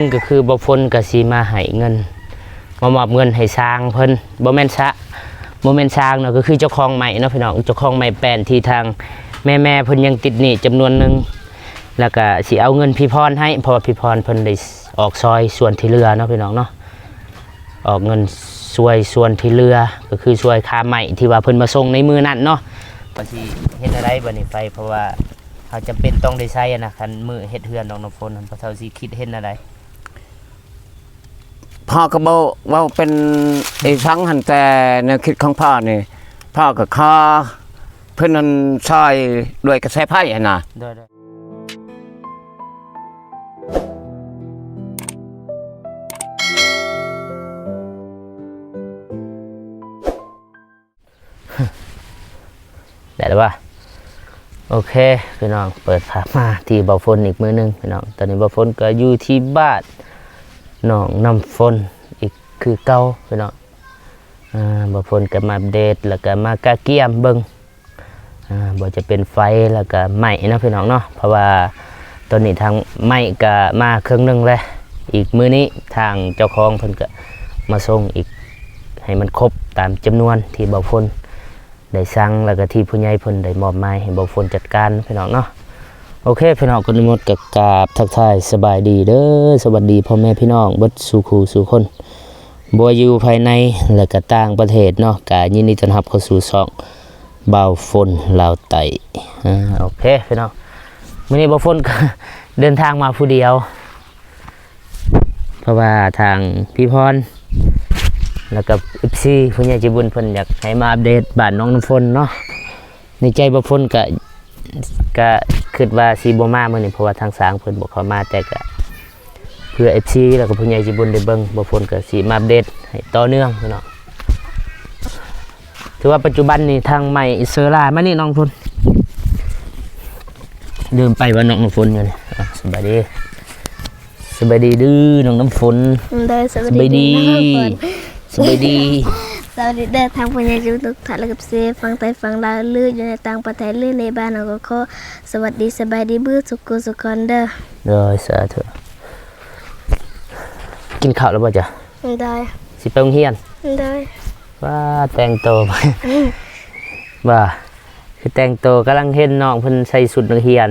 ก็คือบ่พ้นก็สิมาให้เงินมามอบเงินให้สร้างเพิ่นบ่แม่นสร้างเนาะก็คือเจ้าของใหม่เนาะพี่น้องเจ้าของใหม่แปลนที่ทางแม่เพิ่นยังติดหนี้จำนวนนึงแล้วก็สิเอาเงินพี่พรให้เพราะว่าพี่พรเพิ่นได้ออกซอยส่วนที่เหลือเนาะพี่น้องเนาะออกเงินช่วยส่วนที่เหลือก็คือช่วยค่าใหม่ที่ว่าเพิ่นมาส่งในมือนั้นเนาะว่าสิเฮ็ดอะไรบัดนี้ไปเพราะว่าเขาจำเป็นต้องได้ใช้นะคันมือเฮ็ดเฮือนน้องน้ำฝนเพราะเท่าสิคิดเฮ็ดอะไรพ่อก็บอกว่าเป็นไอ้สังหันแต่แนวคิดของพ่อนี่พ่อก็ขอเพื่อนนั้นซอยด้วยกระแสไพ่นะด้วยได้แล้วป่ะโอเคพี่น้องเปิดภาพมาที่บ่าวฝนอีกมือนึงพี่น้องตอนนี้บ่าวฝนก็อยู่ที่บ้านน้องน้ำฝนอีกคือเก่าพี่น้องบ่าวฝนก็มาอัปเดตแล้วก็มากะเกียมเบิ่งบ่จะเป็นไฟแล้วก็ไม้นะพี่น้องเนาะเพราะว่าตอนนี้ทางไม้ก็มาเครื่องนึงแล้วอีกมือนี้ทางเจ้าของเพิ่นก็มาส่งอีกให้มันครบตามจำนวนที่บ่าวฝนได้สั่งแล้วก็ที่ผู้ใหญ่เพิ่นได้มอบหมายให้บ่าวฝนจัดการพี่น้องเนาะโอเคพี่น้องก็นิมนต์กับกราบทักทายสบายดีเด้อสวัสดีพ่อแม่พี่น้องเบิดสู่คู่สู่คนบ่อยู่ภายในและก็ต่างประเทศเนาะก็ยินดีต้อนรับเข้าสู่ช่องบ่าวฝนลาวไต่โอเคพี่น้องมื้อนี้บ่าวฝนก็เดินทางมาผู้เดียวเพราะว่าทางพี่พรแล้วก็FCผู้ใหญ่ใจบุญเพิ่นอยากให้มาอัปเดตบ้านน้องน้ำฝนเนาะในใจบ่าวฝนก็คิดว่าสิบ่มามื้อนี้เพราะว่าทางสางเพิ่นบ่เข้ามาแต่ก็เพื่อ FC แล้วก็ผู้ใหญ่ใจบุญได้เบิ่งบ่าวฝนก็สิมาอัปเดตให้ต่อเนื่องพี่น้องถือว่าปัจจุบันนี้ทางใหม่เซอร่ามานี่น้องฝนลืมไปว่าน้องน้ำฝนอยู่นี่สบายดีดื้อน้องน้ำฝนสบายดีสบายดีสวัสดีเด้อทางผู้ใหญ่จุทุกท่านและกับเซฟังไทยฟังลาวลืออยู่ในต่างประเทศลือในบ้านเราก็ขอสวัสดีสบายดีบื้อสุขสุขคนเด้อสาธุกินข้าวแล้วป่ะจ๊ะได้สิไปโรงเรียนได้ว่าแต่งตัวว่าคือแต่งตัวกำลังเห็นน้องเพิ่นใส่ชุดนักเรียน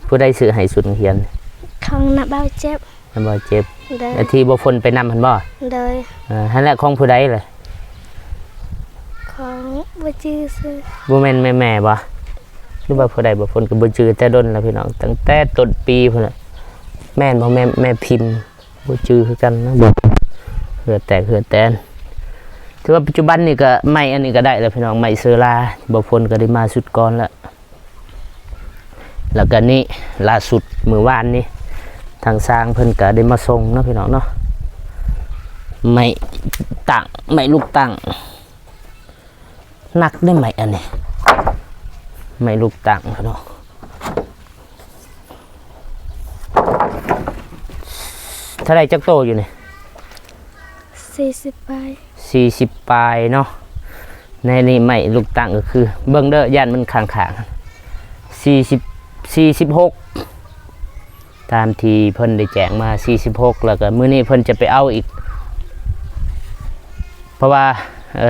ผู้ใดซื้อให้ชุดนักเรียนของน้าบ่าวเจ็บที่บ่ฝนไปนำพันบ่เลยนั่นแหละของผู้ใดเลยของบ่จื้อซื้อบ่แม่นแม่บ่หรือว่าผู้ใดบ่ฝนก็บ่จื้อแต่ดนแล้วพี่น้องตั้งแต่ต้นปีพุ่นน่ะแม่นบ่แม่พิมพ์บ่จื้อคือกันนะบ่เหือแตกถือว่าปัจจุบันนี่ก็ไม้อันนี้ก็ได้แล้วพี่น้องไม้เซอราบ่ฝนก็ได้มาสุดก่อนแล้วก็นี่ล่าสุดมื้อวานนี้ทางสร้างเพิ่นก็ได้มาส่งเนาะพี่น้องเนาะไม่ลูกตั้งหนักได้ไหมอันนี้ไม่ลูกตั้งพี่น้องเท่าไรจักโตอยู่นี่40 ปลายเนาะในนี่ไม่ลูกตั้งก็คือเบิ่งเด้อย่านมันข้าง46ตามที่เพิ่นได้แจ้งมา46แล้วก็มื้อนี้เพิ่นจะไปเอาอีกเพราะว่า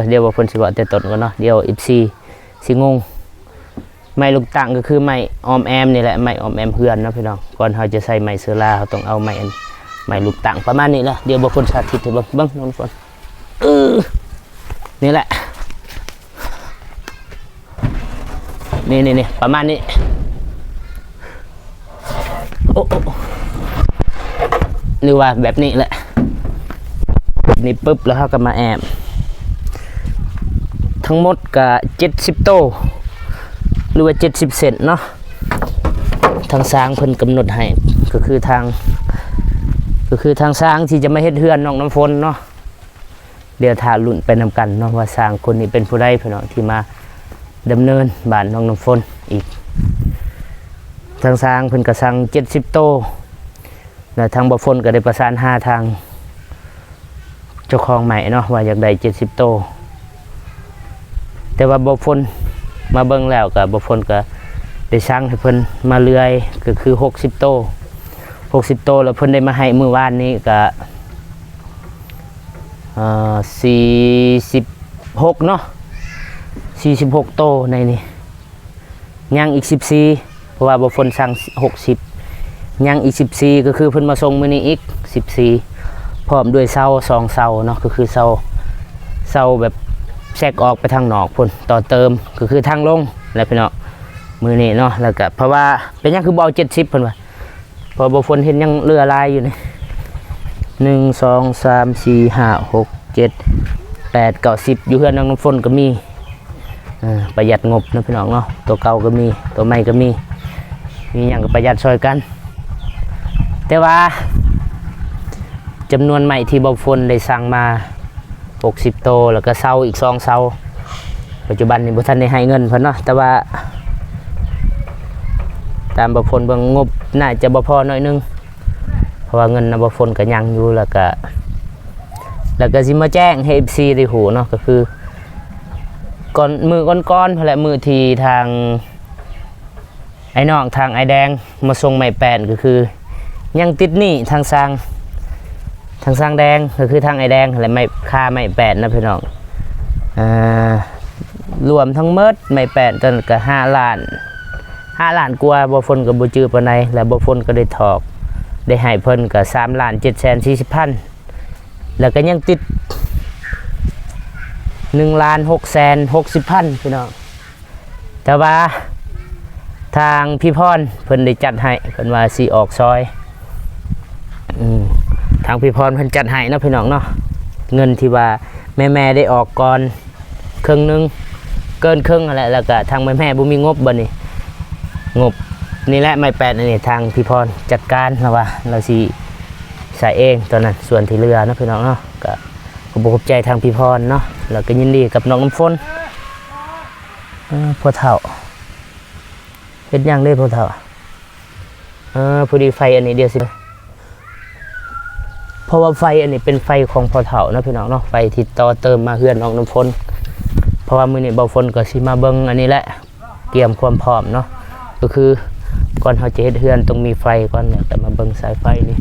เดี๋ยวว่าเพิ่นสิบอกแต่ต้นก่อนเนาะเดี๋ยว14สิงงไม้ลูกตั้งก็คือไม้ออมแอมนี่แหละไม้ออมแอมเพื่อนเนาะพี่น้องก่อนเฮาจะใส่ไม้เซอร่าเฮาต้องเอาไม้ลูกตั้งประมาณนี้แหละเดี๋ยวบ่เพิ่นสาธิตให้เบิ่งน้องฝนนี่แหละนี่ประมาณนี้โอ้หรือว่าแบบนี้แหละนี่ปุ๊บแล้วเขาก็มาแอบทั้งหมดก็70โตหรือว่า70เซนเนาะทางสร้างเพิ่นกำหนดให้ก็คือทางสร้างที่จะมาเฮ็ดเฮือนน้องน้ำฝนเนาะเดี๋ยวถ้าลุ้นไปนำกันเนาะว่าสร้างคนนี้เป็นผู้ใดพี่น้องที่มาดำเนินบ้านน้องน้ำฝนอีกทางสร้างเพิ่นก็สั่ง70โตแล้วทางบ่ฝนก็ได้ประสานหาทางเจ้าของใหม่เนาะว่าอยากได้70โตแต่ว่าบ่ฝนมาเบิ่งแล้วก็บ่ฝนก็ได้สั่งให้เพิ่นมาเลื่อยก็คือ60โต 60โตแล้วเพิ่นได้มาให้มื้อวานนี้ก็46เนาะ46โตในนี่ยังอีก14เพราะว่าบ่ฝนสั่ง60ยังอีก14ก็คือเพิ่นมาส่งมื้อนี้อีก14พร้อมด้วยเสา2เสาเนาะก็คือเสาแบบแทรกออกไปทางนอกพุ่นต่อเติมก็คือทางลงแล้วพี่น้องมื้อนี้เนาะแล้วก็เพราะว่าเป็นหยังคือบ่เอา70เพิ่นว่าเพอบ่ฝนเห็นยังเรือลายอยู่นี่1 2 3 4 5 6 7 8 9 10อยู่เฮือนน้องฝนก็มีประหยัดงบนะพี่น้องเนาะตัวเก่าก็มีตัวใหม่ก็มีหยังก็ประหยัดช่วยกันแต่ว่าจำนวนใหม่ที่บ่ฝนได้สั่งมา60โตแล้วก็เสาอีก2เสาปัจจุบันนี้บ่ทันได้ให้เงินเพิ่นเนาะแต่ว่าตามบ่ฝนเบิ่งงบน่าจะบ่พอน้อยนึงเพราะว่าเงินน่ะบ่ฝนก็ยังอยู่แล้วก็สิมาแจ้งให้ FC ได้ฮู้เนาะก็คือก่อนมือก้อนๆพุ่นแหละมือที่ทางไอ้น้องทางไอ้แดงมาส่งไม้แป้นก็คือยังติดหนี้ทางสร้างแดงก็คือทางไอ้แดงอะไรไม่ค่าไม้แป้นนะพี่น้องรวมทั้งหมดไม้แป้นจนก็5 ล้านกว่าบ่ฝนก็บ่จื้อปานใดแล้วบ่ฝนก็ได้ถอกได้ให้เพิ่นก็3,740,000แล้วก็ยังติด1,660,000พี่น้องแต่ว่าทางพี่พรเพิ่นได้จัดให้เพิ่นว่าสิออกซอยทางพี่พรเพิ่นจัดให้เนาะพี่น้องเนาะเงินที่ว่าแม่ได้ออกก่อนครึ่งนึงเกินครึ่งอะไรแล้วก็ทางแม่บ่มีงบบ่นี่งบนี่แหละไม้แปดนี่ทางพี่พรจัดการแล้วว่าเราสิใส่เองตอนนั้นส่วนที่เหลือเนาะพี่น้องเนาะก็ขอบใจทางพี่พรเนาะแล้วก็ยินดีกับน้องน้ำฝนพ่อเฒ่าเฮ็ดหยังได้พ่อเฒ่าพอดีไฟอันนี้เดียวสิเพราะว่าไฟอันนี้เป็นไฟของพ่อเฒ่านะพี่น้องเนาะไฟที่ต่อเติมมาเฮือนน้องน้ำฝนเพราะว่ามื้อนี้เบาฝนก็สิมาเบิ่งอันนี้แหละเตรียมความพร้อมเนาะก็คือก่อนเฮาจะเฮ็ดเฮือนต้องมีไฟก่อนแล้วแต่มาเบิ่งสายไฟนี่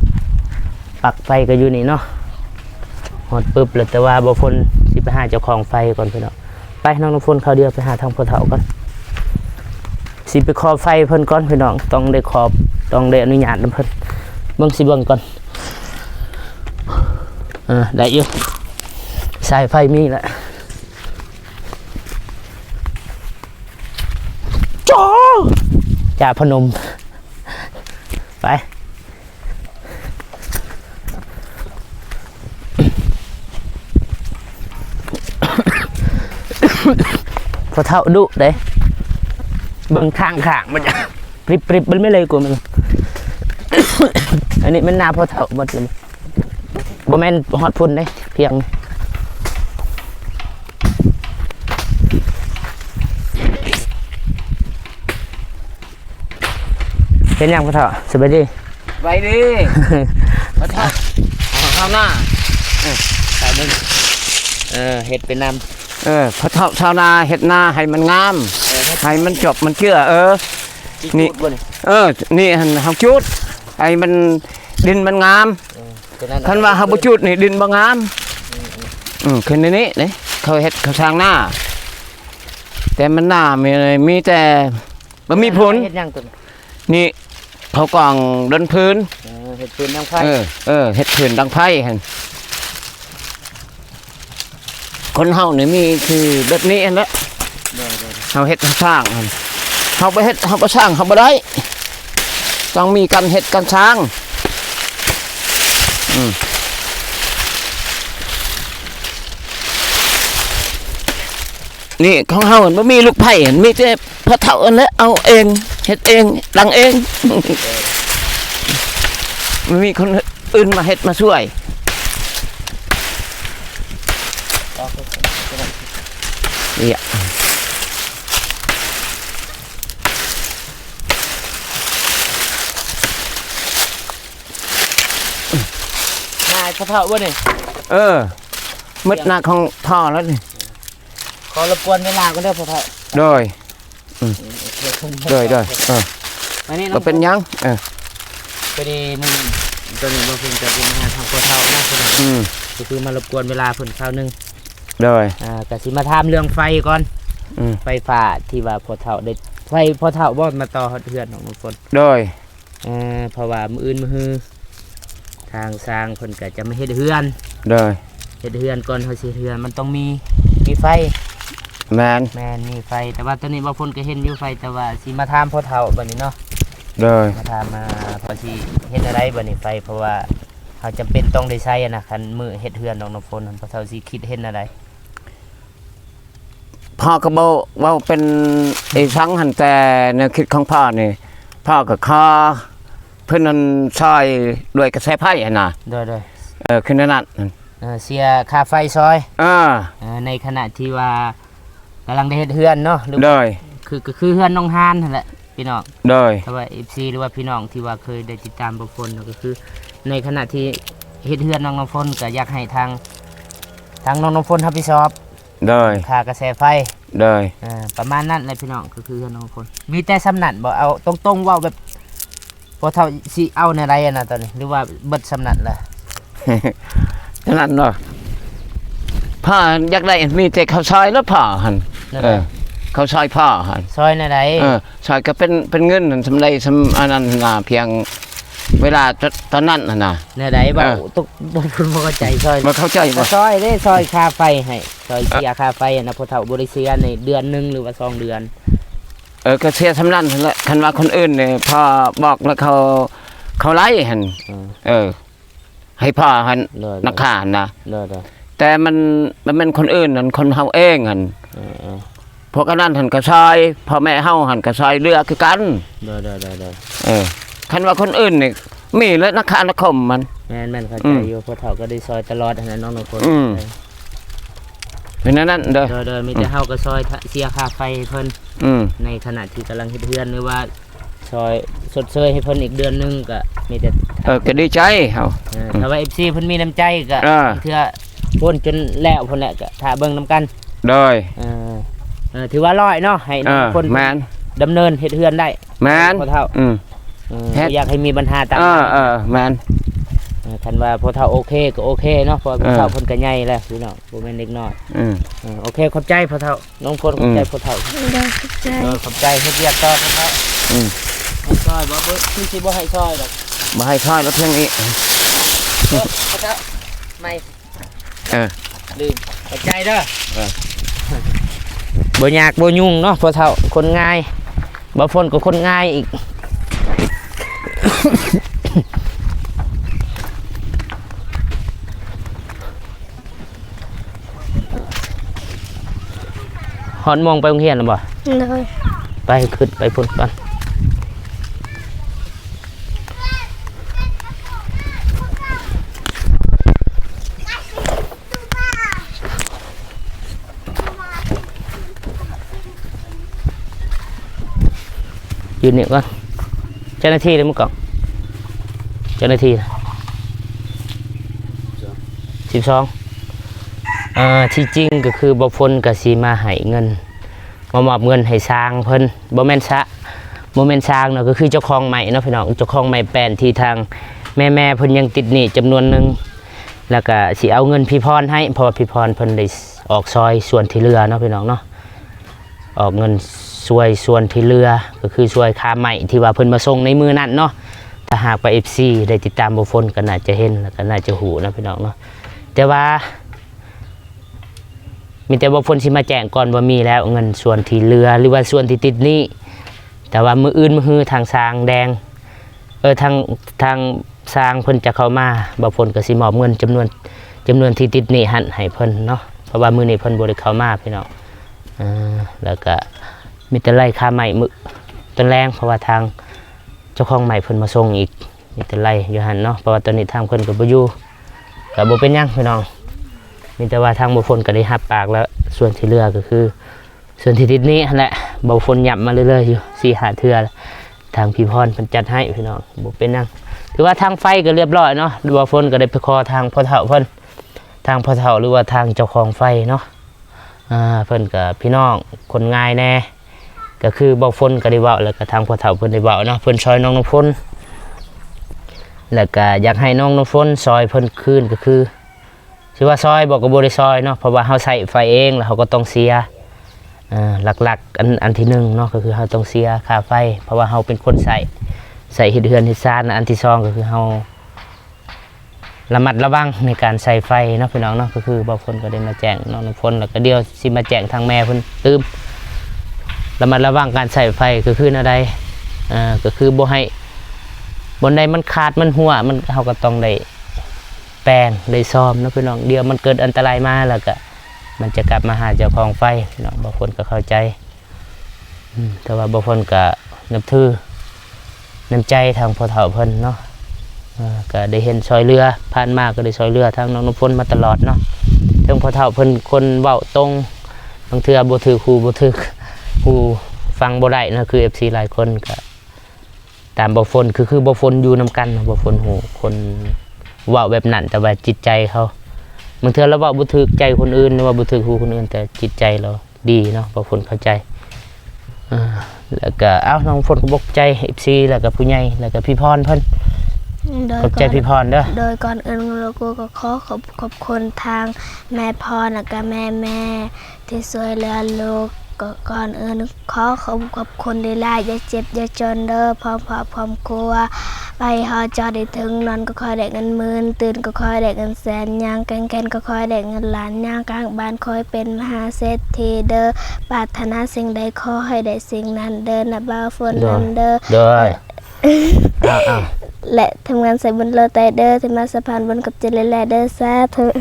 ปลั๊กไฟก็อยู่นี่เนาะฮอดปึ๊บแล้วแต่ว่าเบาฝนสิไปหาเจ้าของไฟก่อนพี่น้องไปน้องน้ำฝนเขาเดียวไปหาทางพ่อเฒ่าก่อนสิไปขอไฟเพิ่นก่อนพี่น้องต้องได้อนุญาตนำเพิ่นเบิ่งสิเบิ่งก่อนได้อยู่สายไฟมีแหละจ่าพนมไปพอเท่าดุเด้เบิ่งข้างมันจะปริบมันไม่เลยกว่ามัน อันนี้มันนาพอเท่าหมดเลยบ่แม่นฮอดพุ่นเด้เพียงเป็นยังพ่อเฒ่าสบายดี ไว้ดิมาทำข้าวหน้าไปเบิ่งเฮ็ดเป็นนำพระเฒ่าชาวนาเฮ็ดนาให้มันงามให้มันจบมันเชื่อนี่นี่เฮาจุดให้มันดินมันงามคันว่าเฮาบ่จุดนี่ดินบ่งามขึ้นในนี้เด้เขาเฮ็ดเขาทางหน้าแต่มันหน้ามีแต่บ่มีผลเฮ็ดหยังตัว นี่เขากองดันพื้นเฮ็ดพื้นดังไฟเฮ็ดพื้นดังไฟหั่นคนเฮานี่มีคือแบบนี้อันละเฮาเฮ็ดสร้างหั่นเฮาบ่เฮ็ดเฮาบ่สร้างเฮาบ่ได้ต้องมีการเฮ็ดการสร้างนี่ของเฮาบ่มีลูกไผ่มีแต่พระเฒ่าอันละเอาเองเฮ็ดเองดังเองไม่มีคนอื่นมาเฮ็ดมาช่วยเนี่ยนายพ่อเฒ่าบ่นี่มืดหน้าของพ่อแล้วนี่ขอรบกวนเวลาก็ได้พ่อเฒ่าโดยอันนี้ก็เป็นยังเ ตัวนี้นึงตัวนี้บ่เพิ่นจะเป็นงานทางพ่อเฒ่านะพี่น้อง ก็คือมารบกวนเวลาเพิ่นคราวหนึง โดย ก็สิมาถามเรื่องไฟก่อน อืม ไฟฟ้าที่ว่าพ่อเฒ่าได้ไฟพ่อเฒ่าบ่มาต่อเฮือนของน้องฝน โดย เพราะว่ามื้ออื่นมื้อฮือทางสร้างเพิ่นก็จะมาเฮ็ดเฮือน โดย เฮ็ดเฮือนก่อนเฮาสิเฮ็ดเฮือนมันต้องมีไฟ แมน แม่นมีไฟแต่ว่าตอนนี้บ่ฝนก็เห็นอยู่ไฟแต่ว่าสิมาถามพ่อเฒ่าบัดนี้เนาะ โดย มาถามมาพอสิเฮ็ดอะไรบัดนี้ไฟเพราะว่าเฮาจำเป็นต้องได้ใช้อะนะคันมื้อเฮ็ดเฮือนน้องฝนพ่อเฒ่าสิคิดเฮ็ดอะไร พ่อก็บอกว่าเป็นไอ้สังหันแต่แนวคิดของพ่อนี่พ่อก็ขอเพิ่นนั้นซอยด้วยกระแสไฟอะนะ โดย คือนั่นน่ะ เสียค่าไฟซอย ในขณะที่ว่ากำลังได้เฮ็ดเฮือนเนาะหรือ โดย ก็คือเฮือนน้องฮานนั่นแหละพี่น้อง โดย ถ้าว่า FC หรือว่าพี่น้องที่ว่าเคยได้ติดตามบ่ฝนก็คือ ในขณะที่เฮ็ดเฮือนน้องฝนก็อยากให้ทางน้องฝนรับผิดชอบ โดย ค่ากระแสไฟ โดย ประมาณนั้นเลยพี่น้องก็คือเฮือนน้องฝนมีแต่สำนันบ่เอาตรงๆเว้าแบบบ่เท่าสิเอาในไรอะนะตอนนี้หรือว่าเบิดสำนันล่ะ นั่นเนาะพ่ออยากได้มีแต่ข้าวซอยแล้วพ่อหัน นั่นแหละ ข้าวซอยพ่อหัน ซอยในไร ซอยก็เป็นเงินนั่นสำไรสำอันนั้นน่ะเพียงเวลาตอนนั้นน่ะ ในไรบ่ตุกบ่เพิ่นบ่เข้าใจซอย บ่เข้าใจบ่ ซอยได้ซอยค่าไฟให้ซอยเสียค่าไฟนะพ่อเฒ่าบริเสียในเดือนหนึงหรือว่า2 เดือน ก็เสียสำนันนั่นแหละคันว่าคนอื่นเนี่ยพ่อบอกแล้วเขาไล่หันให้พ่อหัน เลย นักข่านะ เลย แต่มันเป็นคนอื่นนั่นคนเฮาเองหันพวกอันนั้นหันกระซอยพ่อแม่เฮาหันกระซอยเรือคือกัน เลย คันว่าคนอื่นนี่มีแล้วนักข่านักคมมัน แม่นเข้าใจอยู่พ่อเฒ่าก็ได้ซอยตลอดนะน้องๆคน เป็นนั้นเด้อ เลยมีแต่เฮาก็ซอยเสียค่าไฟให้เพิ่น ในขณะที่กำลังเฮ็ดเฮือนหรือว่าซอยสดเชยให้เพิ่นอีกเดือนหนึงก็มีแต่ ก็ดีใจเฮา ถ้าว่า FC เพิ่นมีน้ำใจก็ เทื่อพ่นจนแล้วพุ่นแหละก็ถ้าเบิ่งนํกัน โดย ถือว่าร้อยเนาะให้น้องคน แม่น ดำเนินเฮ็ดเฮือนได้ แม่น พ่อเฒ่าอยากให้มีปัญหาตาม แม่น คันว่าพ่อเฒ่าโอเคก็โอเคเนาะเพราะพ่อเฒ่าเพิ่นก็ใหญ่แล้วพี่น้องบ่แม่นเด็กน้อยโอเคขอบใจพ่อเฒ่าน้องพลขอบใจพ่อเฒ่า ได้เข้าใจ ขอบใจเฮ็ดเวียกต่อพ่อเฒ่าให้ซอยบ่คือสิบ่ให้ซอยดอก มาให้ค่อยแล้วเพียงนี้ พ่อเฒ่าไม่ ลืมขอบใจเด้อบ่ยากบ่ยุ่งเนาะพ่อเฒ่าคนง่ายบ่ฝนก็คนง่ายอีก หอนมองไปโรงเรียนหรือบ่ เลย ไปขึ้นไปพุ่นก่อนยืนนี่ก่อนเจ้าหน้าที่เลยมึงก่อนเจ้าหน้าที่12ที่จริงก็คือบ่ฝนก็สิมาให้เงินมามอบเงินให้สร้างเพิ่นบ่แม่นสร้างเนาะก็คือเจ้าของใหม่เนาะพี่น้องเจ้าของใหม่แปลนที่ทางแม่เพิ่นยังติดหนี้จำนวนหนึงแล้วก็สิเอาเงินพี่พรให้เพราะว่าพี่พรเพิ่นได้ออกซอยส่วนที่เหลือเนาะพี่น้องเนาะออกเงินช่วยส่วนที่เหลือก็คือช่วยค่าใหม่ที่ว่าเพิ่นมาส่งในมือนั้นเนาะถ้าหากไป FC ได้ติดตามบ่ฝนก็น่าจะเห็นแล้วก็น่าจะหูนะพี่น้องเนาะแต่ว่ามีแต่ว่าฝนสิมาแจ้งก่อนว่ามีแล้วเงินส่วนที่เหลือหรือว่าส่วนที่ติดหนี้แต่ว่ามืออื่นมือฮือทางสร้างแดงทางสร้างเพิ่นจะเข้ามาบ่ฝนก็สิมอบเงินจำนวนที่ติดหนี้หั่นให้เพิ่นเนาะเพราะว่ามื้อนี้เพิ่นบ่ได้เข้ามาพี่น้องแล้วก็มีแต่ไล่ค่าใหม่มื้อต้นแรงเพราะว่าทางเจ้าของใหม่เพิ่นมาส่งอีกมีแต่ไล่อยู่หั่นเนาะเพราะว่าตอนนี้ทางเพิ่นก็บ่อยู่ก็บ่เป็นหยังพี่น้องมีแต่ว่าทางบ่ฝนก็ได้รับปากแล้วส่วนที่เหลือก็คือส่วนที่ติดนี้นั่นแหละบ่ฝนย้ำมาเรื่อยๆอยู่ 4-5 เทื่อทางพี่พรเพิ่นจัดให้พี่น้องบ่เป็นหยังถือว่าทางไฟก็เรียบร้อยเนาะบ่ฝนก็ได้ไปขอทางพ่อเฒ่าเพิ่นทางพ่อเฒ่าหรือว่าทางเจ้าของไฟเนาะเพิ่นก็พี่น้องคนง่ายแน่ก็คือบ่ฝนก็ได้เว้าแล้วก็ทางพ่อเฒ่าเพิ่นได้เว้าเนาะเพิ่นช่วยน้องฝน แล้วก็อยากให้น้องน้ำฝนซอยเพิ่นคืนก็คือสิว่าซอยบอกกับบ่ได้ซอยเนาะเพราะว่าเฮาใช้ไฟเองแล้วเฮาก็ต้องเสียหลักๆอันที่หนึ่งเนาะก็คือเฮาต้องเสียค่าไฟเพราะว่าเฮาเป็นคนใส่เฮ็ดเฮือนเฮ็ดซ่านอันที่สองก็คือเฮาระมัดระวังในการใส่ไฟเนาะพี่น้องเนาะก็คือบ่าวฝนก็ได้มาแจ้งน้องน้ำฝนแล้วก็เดี๋ยวสิมาแจ้งทางแม่เพิ่นตืมระมัดระวังการใส่ไฟก็คืออะไรก็คือบ่ให้บนใดมันขาดมันหัวมันเฮาก็ต้องได้แปลงได้ซ่อมเนาะพี่น้องเดี๋ยวมันเกิดอันตรายมาแล้วก็มันจะกลับมาหาเจ้าของไฟพี่น้องบ่าวฝนก็เข้าใจแต่ว่าบ่าวฝนก็นับถือน้ำใจทางพ่อเฒ่าเพิ่นเนาะก็ได้เห็นซอยเรือผ่านมาก็ได้ซอยเรือทางน้องน้ำฝนมาตลอดเนาะทั้งพ่อเฒ่าเพิ่นคนเว้าตรงบางเทื่อบ่ถือครูบ่ถือครูฟังบ่ได้นะคือ FC หลายคนก็ตามบ่าวฝนคือบ่าวฝนอยู่นำกันบ่าวฝนฮู้คนเว้าแบบนั้นแต่ว่าจิตใจเขาบางเทื่อเราเว้าบ่ถูกใจคนอื่นหรือว่าบ่ถูกครูคนอื่นแต่จิตใจเราดีเนาะบ่าวฝนเข้าใจแล้วก็น้องฝนก็บอกใจ FC แล้วก็ผู้ใหญ่แล้วก็พี่พรเพิ่นขอบใจพี่พรเด้อโดยก่อนอื่นเราก็ขอขอบคุณทางแม่พรแล้วก็แม่ที่ช่วยเหลือลูกก็ก่อนอื่นขอบคุณได้หลายอย่าเจ็บอย่าจนเด้อพร้อมพ่อพร้อมครัวไปหอจอได้ถึงนอนก็คอยได้เงินหมื่นตื่นก็คอยได้เงินแสนย่างแกนก็คอยได้เงินล้านย่างกลางบ้านคอยเป็นมหาเศรษฐีเด้อปรารถนาสิ่งใดขอให้ได้สิ่งนั้นเด้อนะบ่าวฝนนั้นเด้อและทำงานใส่บนโลไตเดอร์ที่มาสะพานบนกับเจริญแลเดอร์ซาเถอะ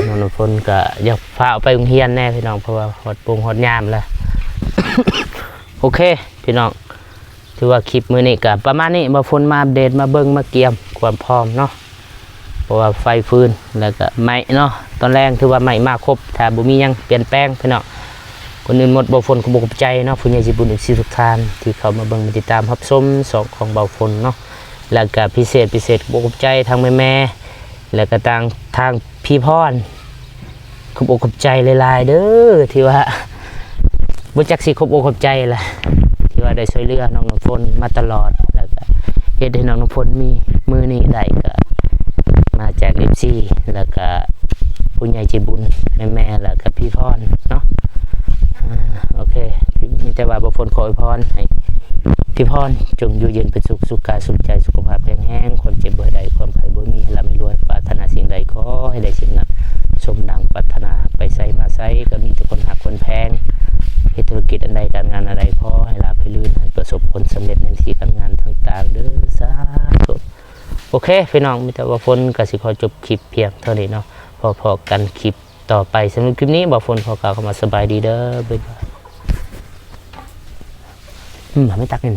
น้องน้ำฝนก็อยากพาไปโรงเรียนแน่พี่น้องเพราะว่าหดปุงหดยามแล้ว โอเคพี่น้องถือว่าคลิปมื้อนี้ก็ประมาณนี้มาฝนมาอัปเดตมาเบิ่งมาเกี่ยมความพร้อมเนาะเพราะว่าไฟฟืนแล้วก็ไม้เนาะตอนแรกถือว่าไม้มาครบถ้าบ่มีหยังเปลี่ยนแปลงพี่น้องคนอื่นหมดบ่ฝนก็บ่กบใจเนาะผู้ใหญ่สิบุญอีกสิทุกท่านที่เข้ามาเบิ่งมาติดตามรับชม2ของเบาฝนเนาะแล้วก็พิเศษบ่กบใจทางแม่แล้วก็ทางพี่พรขอบอกขอบใจหลายๆเด้อที่ว่าบ่จักสิขอบอกขอบใจล่ะที่ว่าได้ช่วยเหลือน้องน้ำฝนมาตลอดแล้วก็เฮ็ดให้น้องน้ำฝนมีมื้อนี้ได้ก็มาจาก FC แล้วก็ผู้ใหญ่ใจบุญแม่แล้วก็พี่พรเนาะโอเคมีแต่ว่าบ่ฝนขออวยพรให้พี่พรจงอยู่เย็นเป็นสุขสุขกายสุขใจสุขภาพแข็งแรงความเจ็บบ่ใดความไข้บ่มีร่ำรวยปรารถนาสิ่งใดขอให้ได้สิ่งนั้นสมดังปรารถนาไปไสมาไสก็มีแต่คนหักคนแพงเฮ็ดธุรกิจอันใดการงานอะไรขอให้ราบให้ลื่นให้ประสบผลสำเร็จในที่การงานต่างๆเด้อสาธุโอเคพี่น้องมีแต่ว่าฝนก็สิขอจบคลิปเพียงเท่านี้เนาะพอกันคลิปต่อไปสำหรับคลิปนี้บ่ฝนขอกล่าวคำว่าสบายดีเด้อบ๊ายบายไม่ตักเงิน